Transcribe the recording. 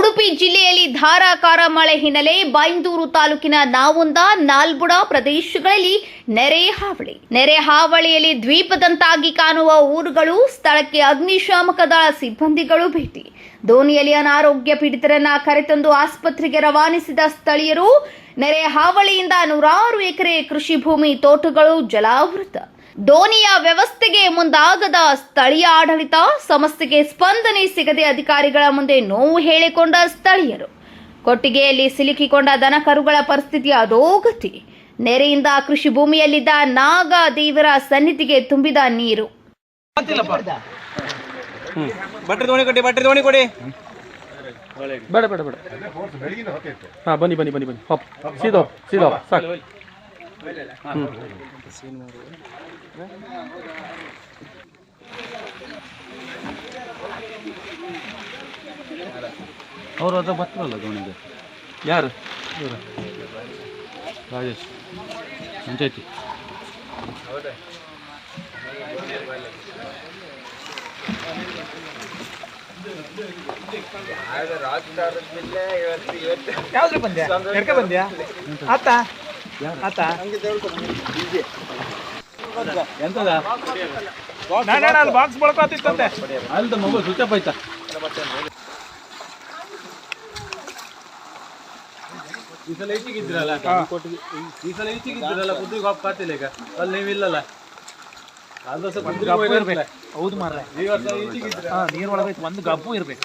ಉಡುಪಿ ಜಿಲ್ಲೆಯಲ್ಲಿ ಧಾರಾಕಾರ ಮಳೆ ಹಿನ್ನೆಲೆ ಬೈಂದೂರು ತಾಲೂಕಿನ ನಾವುಂದ ನಾಲ್ಬುಡ ಪ್ರದೇಶಗಳಲ್ಲಿ ನೆರೆ ಹಾವಳಿಯಲ್ಲಿ ದ್ವೀಪದಂತಾಗಿ ಕಾಣುವ ಊರುಗಳು, ಸ್ಥಳಕ್ಕೆ ಅಗ್ನಿಶಾಮಕ ದಳ ಸಿಬ್ಬಂದಿಗಳು ಭೇಟಿ. ದೋಣಿಯಲ್ಲಿ ಅನಾರೋಗ್ಯ ಪೀಡಿತರನ್ನ ಕರೆತಂದು ಆಸ್ಪತ್ರೆಗೆ ರವಾನಿಸಿದ ಸ್ಥಳೀಯರು. ನೆರೆ ಹಾವಳಿಯಿಂದ ನೂರಾರು ಎಕರೆ ಕೃಷಿ ಭೂಮಿ, ತೋಟಗಳು ಜಲಾವೃತ. ದೋಣಿಯ ವ್ಯವಸ್ಥೆಗೆ ಮುಂದಾಗದ ಸ್ಥಳೀಯ ಆಡಳಿತ, ಸಮಸ್ಯೆಗೆ ಸ್ಪಂದನೆ ಸಿಗದೆ ಅಧಿಕಾರಿಗಳ ಮುಂದೆ ನೋವು ಹೇಳಿಕೊಂಡ ಸ್ಥಳೀಯರು. ಕೊಟ್ಟಿಗೆಯಲ್ಲಿ ಸಿಲುಕಿಕೊಂಡ ದನಕರುಗಳ ಪರಿಸ್ಥಿತಿ ಅಧೋಗತಿ. ನೆರೆಯಿಂದ ಕೃಷಿ ಭೂಮಿಯಲ್ಲಿದ್ದ ನಾಗ ದೇವರ ಸನ್ನಿಧಿಗೆ ತುಂಬಿದ ನೀರು. ಅವರು ಅದ ಬರ್ತಾರಲ್ಲ ದೋಣಿಗೆ. ಯಾರು ರಾಜೇಶ್ ಪಂಚಾಯತಿ. ಯಾವ್ದ್ರ ಬಂದ್ಯಾ? ಎಡ್ಕ ಬಂದ್ಯಾ? ಆತ ಆತ ಎಂತದ ನಾನು ಬಾಕ್ಸ್ ಬಳಕೋತಿತ್ತಂತೆ. ಅಲ್ದ ಮೊಬೈಲ್ ಸ್ವಿಚ್ ಆಫ್ ಆಯ್ತಾ? ಈ ಸಲ ಈಚಿಗಿದ್ರಲ್ಲ, ಈ ಸಲ ಈಚಿಗಿದ್ರಲ್ಲ, ಕುದ್ರಿಗೆ ಹಾಪ್ ಕಾತಿಲ್ಲ ಈಗ. ಅಲ್ಲಿ ನೀವಿಲ್ಲಲ್ಲ, ಅದು ಹೌದು ಮಾರ್ರೆ. ಈ ವರ್ಷ ಈಚಿಗಿದ್ರ ನೀರ್ ಒಳಗೆ ಒಂದು ಗಬ್ಬು ಇರ್ಬೇಕು.